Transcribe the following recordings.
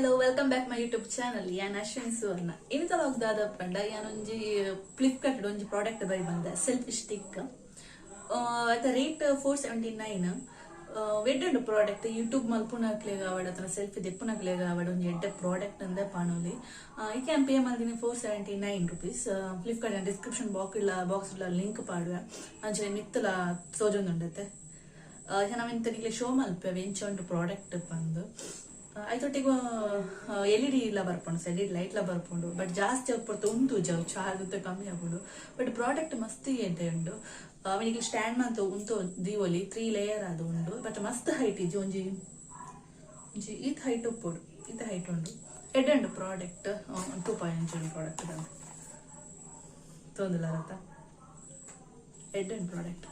hello welcome back my YouTube channel ಯಾನ್ ಅಶ್ವಿನಿ ಸುವರ್ಣ ಇನ್ನಿತ ಹೋಗ್ದಾದ ಪಂಡ ಯಾನೊಂಜಿ ಫ್ಲಿಪ್ಕಾರ್ಟ್ ಒಂಜಿ ಪ್ರಾಡಕ್ಟ್ ಬೈ ಬಂದ ಸೆಲ್ಫಿ ಸ್ಟಿಕ್ ಅದ ರೇಟ್ 479 ವೆಡ್ಡ್ ಪ್ರಾಡಕ್ಟ್ ಯೂಟ್ಯೂಬ್ ಮಲ್ಪುನಕ್ಲೆಗ ಅವಡ ಅತನ ಸೆಲ್ಫಿ ದೆಪ್ಪುನಕ್ಲೆಗ ಅವಡ ಒಂಜಿ ಎಡ್ಡೆ ಪ್ರಾಡಕ್ಟ್ ಅಂದ ಪಾನೋಲಿ ಈ ಕ್ಯಾನ್ ಪೇ ಮಾಡಿದೀನಿ 479 rupees Flipkart description box link ಪಾಡುವೆ ಅಂಚೆ ಮಿತ್ತಲ ಸೋಜೊಂದುಂಡತೆ ನಾವೆಂತ ಶೋ ಮಲ್ಪೇವೆ ಇಂಚ ಉಂಟು ಪ್ರಾಡಕ್ಟ್ ಬಂದು ಐತೊಟ್ಟಿಗೆ LED ಇಲ್ಲ ಬರ್ಪುಂಡು LED ಲೈಟ್ ಲ ಬರ್ಪುಂಡು ಬಟ್ ಜಾಸ್ತಿ ಆಗ್ಬಿಡ್ತು ಉಂಟು ಜಾವು ಚಾರ್ಜ್ ಕಮ್ಮಿ ಆಗ್ಬಿಡು ಬಟ್ ಪ್ರಾಡಕ್ಟ್ ಮಸ್ತ್ ಎಂಟೆ ಉಂಡು ಅವನಿಗೆ ಸ್ಟ್ಯಾಂಡ್ ಅಂತ ಉಂಟು ದೀವೊಲಿ 3 ಲೇಯರ್ ಅದು ಉಂಡು ಬಟ್ ಮಸ್ತ್ ಹೈಟ್ ಇಜ್ಜಿ ಒಂಜಿ ಈತ ಹೈಟ್ ಉಪ್ಪುಡು ಈತ ಹೈಟ್ ಉಂಡು ಎಡ್ ಉಂಡು ಪ್ರಾಡಕ್ಟ್ 2.5 ಪ್ರಾಡಕ್ಟ್ ಬಂದು ತೊಂದಿಲ್ಲ ರತ ಎಡ್ ಉಂಡು ಪ್ರಾಡಕ್ಟ್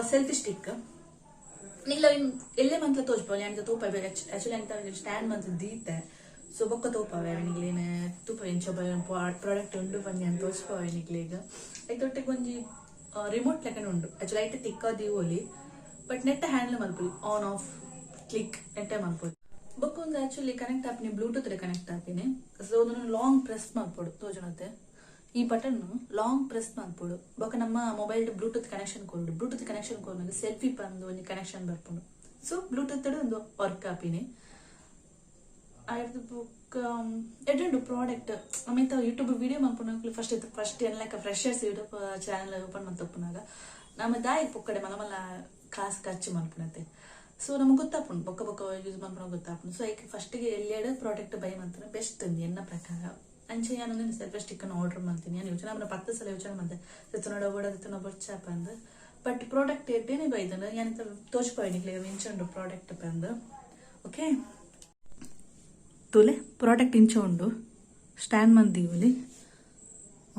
ಸೆಲ್ಫಿ ಸ್ಟಿಕ್ ನಿಲ್ಲ ಎಲ್ಲೇ ಮಂತ್ಲ ತೋಚ್ಪವಲಿ ಅಂತ ತೂಪವೆ ಆಕ್ಚುಲಿ ಅಂತ ಸ್ಟ್ಯಾಂಡ್ ಮಂತ್ ದೀತೆ ಸೊ ಬೊಕ್ಕ ತೂಪವೆ ನಿಗ್ಲೇನೆ ತೂಪ ಎಂಚ ಪ್ರಾಡಕ್ಟ್ ಉಂಡು ಬನ್ನಿ ಅಂತ ತೋಚ್ಪವೆ ನಿಗ್ಲೇಗ ಐತೊಟ್ಟಿಗೆ ಒಂಜಿ ರಿಮೋಟ್ ಲೆಕ್ಕನೆ ಉಂಡು ಆಕ್ಚುಲಿ ಐಟೆ ತಿಕ್ಕ ದೀವೋಲಿ ಬಟ್ ನೆಟ್ ಹ್ಯಾಂಡಲ್ ಮಲ್ಪುಲಿ ಆನ್ ಆಫ್ ಕ್ಲಿಕ್ ನೆಟ್ಟೆ ಮಲ್ಪುಲಿ ಬೊಕ್ಕ ಒಂದು ಆಕ್ಚುಲಿ ಕನೆಕ್ಟ್ ಆಪಿನಿ ಬ್ಲೂಟೂತ್ ಕನೆಕ್ಟ್ ಆಪಿನಿ ಸೊ ಅದನ್ನು ಲಾಂಗ್ ಪ್ರೆಸ್ ಮಾಡ್ಕೊಡು ತೋಜನತೆ ಈ ಬಟನ್ ಲಾಂಗ್ ಪ್ರೆಸ್ ಮಾಡ್ಬೋದು ಬೊಕ್ಕ ನಮ್ಮ ಮೊಬೈಲ್ ಬ್ಲೂಟೂತ್ ಕನೆಕ್ಷನ್ ಕೊಡು ಬ್ಲೂಟೂತ್ ಕನೆಕ್ಷನ್ ಕೊಡು ಸೆಲ್ಫಿ ಬಂದು ಒಂದು ಕನೆಕ್ಷನ್ ಬರ್ಕೊಂಡು ಸೊ ಬ್ಲೂಟೂತ್ ಒಂದು ವರ್ಕ್ ಆಪಿನಿ ಬುಕ್ ಎಡ್ಡು ಪ್ರಾಡಕ್ಟ್ ಆಮೇಲೆ ಯೂಟ್ಯೂಬ್ ವಿಡಿಯೋ ಮಾಡ್ಕೊಂಡು ಫಸ್ಟ್ ಎಲ್ಲ ಫ್ರೆಶರ್ಸ್ ಯೂಟ್ಯೂಬ್ ಚಾನಲ್ ಓಪನ್ ಮಾಡಿ ತಪ್ಪನಾಗ ನಮ್ಮ ದಾಯಿ ಪೊಕ್ಕಡೆ ಮಲ ಕಾಸು ಖರ್ಚು ಮಾಡ್ಕೊಳತ್ತೆ ಸೊ ನಮ್ಗೆ ಗೊತ್ತಾಪುಂಡು ಬೊಕ್ಕ ಯೂಸ್ ಮಾಡ್ಕೊಂಡು ಗೊತ್ತಾಪುಂಡು ಸೊ ಈಗ ಫಸ್ಟಿಗೆ ಎಲ್ಲೆಡೆ ಪ್ರಾಡಕ್ಟ್ ಬೈ ಮಾಡ್ತಾರೆ ಬೆಸ್ಟ್ ತಂದು ಎನ್ನ ಪ್ರಕಾರ ಅಂಚೆ ನಾನು ಸೆಲ್ಫಿ ಸ್ಟಿಕ್ ಆರ್ಡರ್ ಮಾಡ್ತೀನಿ ನಾನು ಯೋಚನೆ ಮಾಡಿ 10 ಸಲ ಯೋಚನೆ ಮಾಡಿದೆ ಎತ್ತನೋಡ ಓಡೋದನ್ನ ಬೊಚ್ಚಾಪ ಅಂದ ಬಟ್ ಪ್ರಾಡಕ್ಟ್ ಎಡ್ಡೇನೆ ಬೈದನ ಏನಂತ ತೋಚ್ಪಾಯಿನಿಕ್ಲೆ ಇಂಚುಂಡು ಪ್ರಾಡಕ್ಟ್ ಬಂದು ಓಕೆ ತುಲೆ ಪ್ರಾಡಕ್ಟ್ ಇಂಚ ಉಂಡು ಸ್ಟ್ಯಾಂಡ್ ಮಂದೀವಲಿ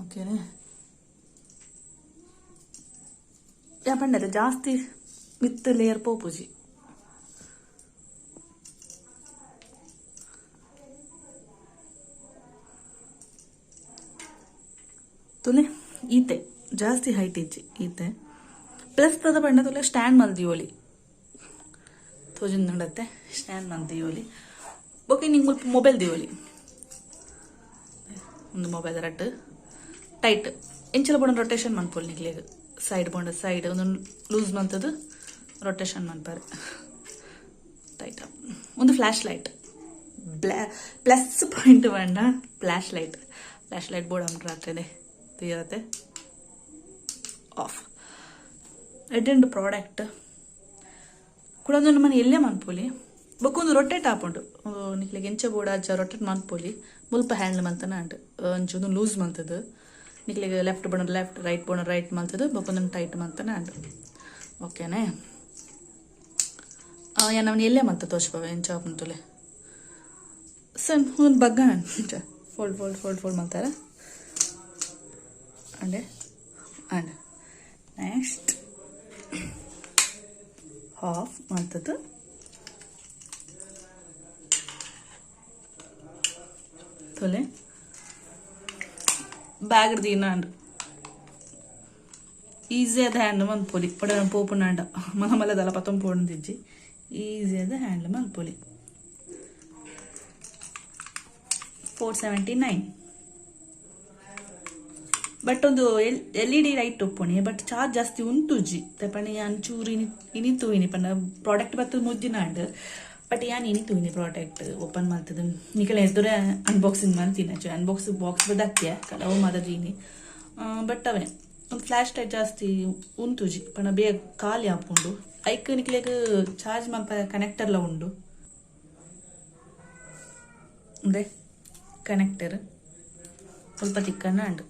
ಓಕೆನೆ ಯಾಪಂಡಲ್ಲ ಜಾಸ್ತಿ ಮಿತ್ ಲೇಯರ್ ಪೋಪುಜಿ ತುಲೆ ಈತೆ ಜಾಸ್ತಿ ಹೈಟ್ ಇಜ್ಜಿ ಈತೆ ಪ್ಲಸ್ ತದ ಬಣ್ಣ ತುಲೆ ಸ್ಟ್ಯಾಂಡ್ ಮಲ್ದಿಯೋಲಿ ತೋಜನ್ ನೋಡತ್ತೆ ಸ್ಟ್ಯಾಂಡ್ ಮಲ್ದಿಯೋಲಿ ಓಕೆ ನಿಂಗೆ ಮೊಬೈಲ್ ದಿಯೋಲಿ ಒಂದು ಮೊಬೈಲ್ ರಟ್ಟು ಟೈಟ್ ಎಂಚಲ ಬೋಣ ರೊಟೇಷನ್ ಮನ್ಪೋಲ್ ನಿಗ್ಲೇಗ ಸೈಡ್ ಬೋಂಡ ಸೈಡ್ ಒಂದೊಂದು ಲೂಸ್ ಮಂತದ್ದು ರೊಟೇಷನ್ ಮನ್ಪಾರೆ ಟೈಟ್ ಒಂದು ಫ್ಲಾಶ್ ಲೈಟ್ ಪ್ಲಸ್ ಪಾಯಿಂಟ್ ಬಣ್ಣ ಫ್ಲಾಶ್ ಲೈಟ್ ಬೋರ್ಡ್ ಅಂಡ್ ರಾತ್ರಿದೆ തീരത്തെ ഓഫ് എഡ്ഡ് പ്രോഡക്റ്റ് ಕೂಡ ಒಂದು ಮನೆ ಎಲ್ಲೇ ಮನ್ಪೋಲಿ ಬೊಕ್ಕೊಂದು ರೊಟೇಟ್ ಆಪುಂಡು ನಿಕ್ಲಿಗೆ ಎಂಚ ಬೋಡ ಅಜ್ಜ ರೊಟೇಟ್ ಮನ್ಪೋಲಿ ಮುಲ್ಪ ಹ್ಯಾಂಡ್ಲ್ ಮಂತನ ಅಂಟು ಒಂಚೂರು ಲೂಸ್ ಮಂತದ್ದು ನಿಕ್ಲಿಗೆ ಲೆಫ್ಟ್ ಬೋಣ ಲೆಫ್ಟ್ ರೈಟ್ ಬೋಣ ರೈಟ್ ಮಂತದ್ದು ಬೊಕ್ಕೊಂದು ಟೈಟ್ ಮಂತನ ಅಂಟು ಓಕೆನೇ ನಾನು ಎಲ್ಲೇ ಮಂತ ತೋಚ್ಪವೆ ಎಂಚ ಆಪುಂತುಲೆ ಸನ್ ಒಂದು ಬಗ್ಗ ನಾನು ಫೋಲ್ಡ್ ಮಾಡ್ತಾರೆ and next half ಮಾಡ್ತದ್ದು ತೊಲೆ ಬ್ಯಾಗ್ ದಿನಾಂಡ್ ಈಸಿ ಆದ ಹ್ಯಾಂಡ್ ಮಲ್ಪೊಲಿ ಪಡ ಪೋಪುನಾಂಡ ಮಲದಲ್ಲ ಪತ್ತೊಂದು ಪೋಣದಿಜ್ಜಿ ಈಸಿ ಆದ ಹ್ಯಾಂಡ್ ಮಲ್ಪೊಲಿ 479 ಬಟ್ ಒಂದು LED ಲೈಟ್ ಉಪ್ಪುಣಿ ಬಟ್ ಚಾರ್ಜ್ ಜಾಸ್ತಿ ಉಂಟುಜಿ ತಪಣಿ ಅಂಚೂರು ಇನಿತು ಇನಿ ಪಂಡ ಪ್ರಾಡಕ್ಟ್ ಬರ್ತದ ಮುದ್ದಿನಾಂಡ್ ಬಟ್ ಯಾನ್ ಇನಿತು ಇನಿ ಪ್ರಾಡಕ್ಟ್ ಓಪನ್ ಮಾಡ್ತದ ನಿಕಲ ಎದುರೇ ಅನ್ಬಾಕ್ಸಿಂಗ್ ಮಾಡ್ತೀನಿ ಬಾಕ್ಸ್ ಬದಕ್ಯ ಕಲವು ಮದದೀನಿ ಬಟ್ ಅವೇ ಒಂದು ಫ್ಲಾಶ್ ಲೈಟ್ ಜಾಸ್ತಿ ಉಂಟುಜಿ ಪಂಡ ಬೇಗ ಖಾಲಿ ಹಾಪುಂಡು ಐಕ್ ನಿಕ್ಲೆಗ್ ಚಾರ್ಜ್ ಮಲ್ಪ ಕನೆಕ್ಟರ್ಲ ಉಂಡು ಅದೇ ಕನೆಕ್ಟರ್ ಸ್ವಲ್ಪ ತಿಕ್ಕನ್ನ ಅಂಡು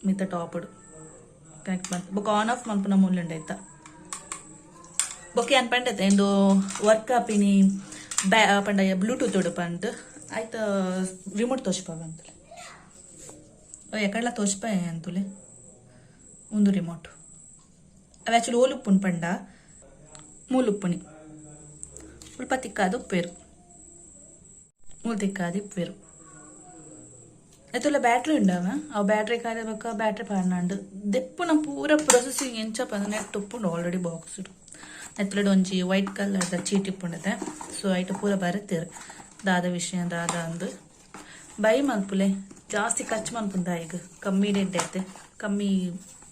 ಮಿತ್ತ ಟಾಪ್ ಕನೆಕ್ಟ್ ಮಾಡ್ತ ಬೊಕ್ಕ ಆನ್ ಆಫ್ ಮಲ್ಪುನ ಮೂಲಂಡ ಆಯ್ತಾ ಬೊಕ್ಕೆ ಏನು ಪಂಡತೆ ಎಂದು ವರ್ಕ್ ಆಪಿನಿ ಪಂಡ ಬ್ಲೂಟೂತ್ ಉಡುಪ ಅಂತ ಆಯ್ತಾ ರಿಮೋಟ್ ತೋಚ್ಪಾವೆ ಅಂತಲೆ ಎಕಡ್ಲ ತೋಚ್ಪಾಯ ಅಂತಲೆ ಒಂದು ರಿಮೋಟ್ ಅವು ಆ್ಯಕ್ಚುಲಿ ಓಲುಪ್ಪುನ್ ಪಂಡ ಮೂಲುಪ್ಪುನಿ ಸ್ವಲ್ಪ ತಿಕ್ಕಾದ ಉಪ್ಪೇರು ಮೂಲು ತಿಕ್ಕಾದ ಉಪ್ಪೇರು ಬ್ಯಾಟ್ರಿ ಉಂಡವ ಅವು ಬ್ಯಾಟ್ರಿ ಕಾಯಬೇಕು ಬ್ಯಾಟ್ರಿ ಪಾಡ್ನಾಂಡು ದೆಪ್ಪುನ ಪೂರ ಪ್ರೊಸೆಸಿಂಗ್ ಎಂಚಪ್ಪ ನೆಟ್ ಉಪ್ಪುಂಡು ಆಲ್ರೆಡಿ ಬಾಕ್ಸ್ ಎತ್ತಲಡ್ ಒಂಜಿ ವೈಟ್ ಕಲರ್ದ ಚೀಟಿಪ್ಪುಂಡತೆ ಸೊ ಐಟ್ ಪೂರ ಬರುತ್ತೇರು ದಾದ ವಿಷಯ ದಾದ ಅಂದು ಬೈ ಮಲ್ಪುಲೆ ಜಾಸ್ತಿ ಖರ್ಚು ಮಲ್ಪುಂದ ಈಗ ಕಮ್ಮಿ ರೇಟ್ ಐತೆ ಕಮ್ಮಿ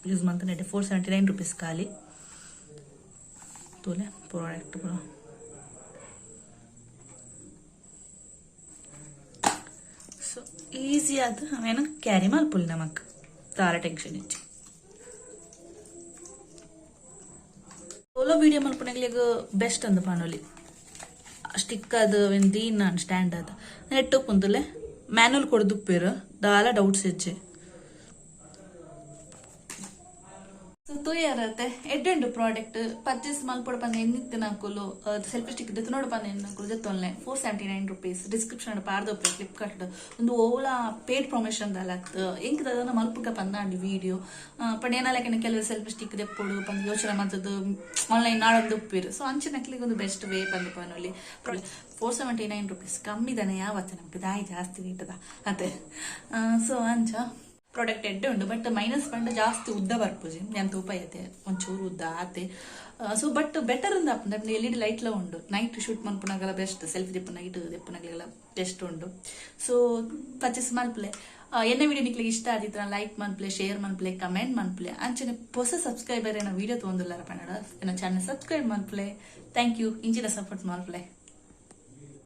ಯೂಸ್ ಮಾಡ್ತಾನೆ ₹479 ಖಾಲಿ ತೋಲೆ ಪ್ರಾಡಕ್ಟ್ ಪೂರ ಸೊ ಈಸಿ ಆದ ಅವೇನು ಕ್ಯಾರಿ ಮಲ್ಪುಲ್ ನಮಕ್ ತಾರ ಟೆನ್ಷನ್ ಇಚ್ಚಿ ಸೋಲೋ ವಿಡಿಯೋ ಮಲ್ಪನೆಗ್ಲಿಗ ಬೆಸ್ಟ್ ಅಂದ ಪಾನೋಲಿ ಸ್ಟಿಕ್ ಅದು ದೀನ್ ಸ್ಟ್ಯಾಂಡ್ ಅದ ನೆಟ್ಟು ಕುಂತಲೆ ಮ್ಯಾನುವಲ್ ಕೊಡ್ದುಪ್ಪೇರು ದಾಲ ಡೌಟ್ಸ್ ಹೆಚ್ಚೆ ತೂಯರತ್ತೆ ಎಡ್ಡೆಂಡು ಪ್ರಾಡಕ್ಟ್ ಪರ್ಚೇಸ್ ಮಲ್ಪೊಡು ಪಂದ ಎನ್ನಿತ್ತು ನಾಕುಲು ಸೆಲ್ಫಿ ಸ್ಟಿಕ್ ದೆತ್ತು ನೋಡು ಪಂದ ಎನ್ನಾಕುಲು ದೆತ್ತೊಲ್ಲೆ ₹479 ಡಿಸ್ಕ್ರಿಪ್ಷನ್ ಪಾರ್ದೊಪ್ಪೆ ಫ್ಲಿಪ್ಕಾರ್ಟ್ ಒಂದು ಓಲಾ ಪೇಡ್ ಪ್ರಮೋಷನ್ ದಾಲತ್ ಎಂಕ್ ಅದನ್ನ ಮಲ್ಪುಗ ಪಂದಾಂಡು ವಿಡಿಯೋ ಪಂಡ ಏನಾಲಕ್ಕೆ ಕೆಲವು ಸೆಲ್ಫಿ ಸ್ಟಿಕ್ ದೆಪ್ಪೊಡು ಪಂದ ಯೋಚನೆ ಮಾಡ್ತದ್ದು ಆನ್ಲೈನ್ ನಾಡೊಂದು ಉಪ್ಪಿರು ಸೊ ಅಂಚೆ ನಕ್ಲಿಗೆ ಒಂದು ಬೆಸ್ಟ್ ವೇ ಪಂದ ಪನೊಲಿ ₹479 ಕಮ್ಮಿ ದನ ಯಾವತ್ತೆ ನಮ್ಗೆ ದಾಯಿ ಜಾಸ್ತಿ ರೇಟದ ಅದೇ ಸೊ ಅಂಚ ಪ್ರಾಡಕ್ಟ್ ಎಡ್ಡೆ ಉಂಡು ಬಟ್ ಮೈನಸ್ ಪಂಡ ಜಾಸ್ತಿ ಉದ್ದ ಬರ್ಪುಜಿ ನಾನು ತೂಪ ಐತೆ ಒಂಚೂರು ಉದ್ದ ಆತೆ ಸೊ ಬಟ್ ಬೆಟರ್ ಅಂದ LED ಲೈಟ್ಲ ಉಂಡು ನೈಟ್ ಶೂಟ್ ಮಲ್ಪುನಾಗಲ ಬೆಸ್ಟ್ ಸೆಲ್ಫಿ ದೆಪ್ಪು ನೈಟ್ ದೆಪ್ಪುನಾಗಲೆಲ್ಲ ಬೆಸ್ಟ್ ಉಂಡು ಸೊ ಪರ್ಚೇಸ್ ಮಲ್ಪಲೆ ಎನ್ನ ವಿಡಿಯೋ ನಿಕ್ಲಿಗೆ ಇಷ್ಟ ಆದಿತ್ರ ಲೈಕ್ ಮಲ್ಪಲೆ ಶೇರ್ ಮಲ್ಪಲೆ ಕಮೆಂಟ್ ಮಲ್ಪಲೆ ಅಂಚನೆ ಹೊಸ ಸಬ್ಸ್ಕ್ರೈಬರ್ ಏನ ವಿಡಿಯೋ ತೊಂದಿಲ್ಲಾರ ಪನ್ನಡ ಚಾನಲ್ ಸಬ್ಸ್ಕ್ರೈಬ್ ಮಲ್ಪಲೆ ಥ್ಯಾಂಕ್ ಯು ಇಂಚಿನ ಸಪೋರ್ಟ್ ಮಲ್ಪಲೆ